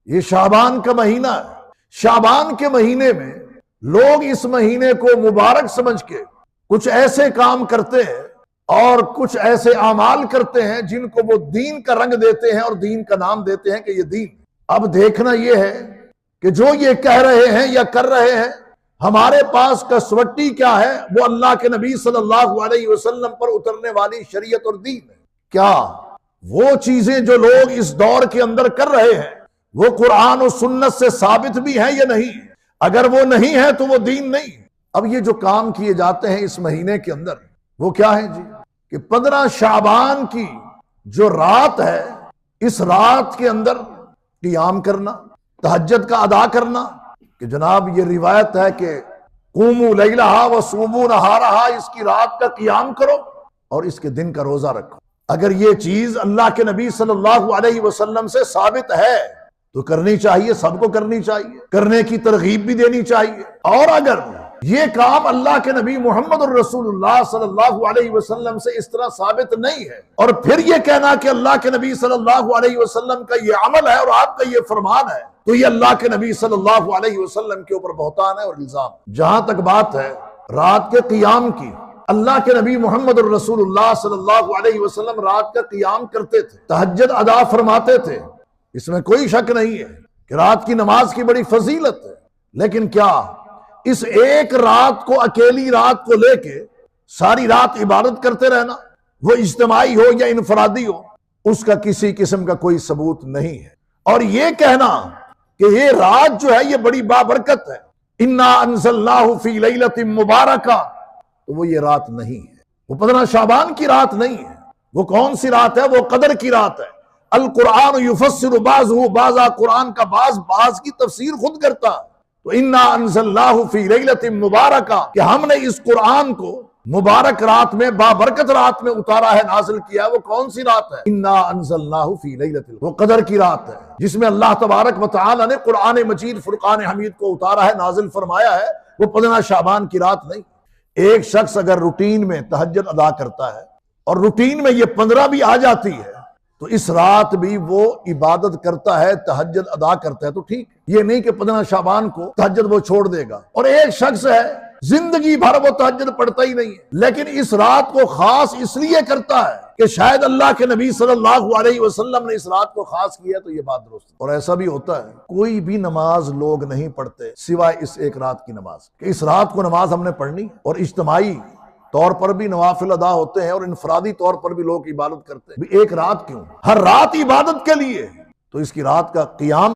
ये शाबान का महीना है। शाबान के महीने में लोग इस महीने को मुबारक समझ के कुछ ऐसे काम करते हैं और कुछ ऐसे आमाल करते हैं जिनको वो दीन का रंग देते हैं और दीन का नाम देते हैं कि ये दीन। अब देखना यह है कि जो ये कह रहे हैं या कर रहे हैं, हमारे पास कसवट्टी क्या है? वो अल्लाह के नबी सल्लल्लाहु अलैहि वसल्लम पर उतरने वाली शरीयत और दीन है। क्या वो चीजें जो लोग इस दौर के अंदर कर रहे हैं वो कुरान और सुन्नत से साबित भी है या नहीं? अगर वो नहीं है तो वो दीन नहीं। अब ये जो काम किए जाते हैं इस महीने के अंदर, वो क्या है जी? कि 15 शाबान की जो रात है, इस रात के अंदर क़ियाम करना, तहज्जुद का अदा करना। कि जनाब ये रिवायत है कि कुमू लैलहा व सूमू नहारहा, इसकी रात का क़ियाम करो और इसके दिन का रोजा रखो। अगर ये चीज अल्लाह के नबी सल्लल्लाहु अलैहि वसल्लम से साबित है तो करनी चाहिए, सबको करनी चाहिए, करने की तरगीब भी देनी चाहिए। और अगर ये काम अल्लाह के नबी मोहम्मद रसूलुल्लाह सल्लल्लाहु अलैहि वसल्लम से इस तरह साबित नहीं है और फिर ये कहना कि अल्लाह के नबी सल्लल्लाहु अलैहि वसल्लम का ये अमल है और आपका ये फरमान है, तो ये अल्लाह के नबी सल्लल्लाहु अलैहि वसल्लम के ऊपर बहतान है और इल्जाम। जहां तक बात है रात के क़ियाम की, अल्लाह के नबी मोहम्मद रसूलुल्लाह सल्लल्लाहु अलैहि वसल्लम रात का क़ियाम करते थे, तहज्जुद अदा फरमाते थे। इसमें कोई शक नहीं है कि रात की नमाज की बड़ी फजीलत है। लेकिन क्या इस एक रात को, अकेली रात को लेके सारी रात इबादत करते रहना, वो इज्तिमाई हो या इनफरादी हो, उसका किसी किस्म का कोई सबूत नहीं है। और ये कहना कि ये रात जो है ये बड़ी बाबरकत है, इन्ना अंज़लनाहु फी लैलतिन मुबारका, तो वो ये रात नहीं है। वो 15 शाबान की रात नहीं है। वो कौन सी रात है? वो कदर की रात है। अल कुरान युफस्सिरु बाज़ुहु, बाज़ा कुरान का बाज़ की तफसीर खुद करता है। तो इन्ना अंज़लनाहु फी लैलतिन मुबारका, कि हमने इस कुरान को मुबारक रात में, बाबरकत रात में उतारा है, नाजिल किया है। वो कौन सी रात है? इन्ना अंज़लनाहु फी लैलतिन, वो कदर की रात है जिसमें अल्लाह तबारक व तआला ने कुरान मजीद फुरकान हमीद को उतारा है, नाजिल फरमाया है। वो 15 शाबान की रात नहीं। एक शख्स अगर रूटीन में तहज्जुद अदा करता है और रूटीन में ये 15 भी आ जाती है तो इस रात भी वो इबादत करता है, तहज्जुद अदा करता है, तो ठीक। ये नहीं कि 15 शाबान को तहज्जुद वो छोड़ देगा। और एक शख्स है जिंदगी भर वो तहज्जुद पढ़ता ही नहीं है, लेकिन इस रात को खास इसलिए करता है कि शायद अल्लाह के नबी सल्लल्लाहु अलैहि वसल्लम ने इस रात को खास किया, तो ये बात दुरुस्त है। और ऐसा भी होता है, कोई भी नमाज लोग नहीं पढ़ते सिवाय इस एक रात की नमाज कि इस रात को नमाज हमने पढ़नी है। और इज्तिमाई तौर पर भी नवाफिल अदा होते हैं और इनफरादी तौर पर भी लोग इबादत करते हैं। एक रात क्यों? हर रात इबादत के लिए। तो इसकी रात का क़ियाम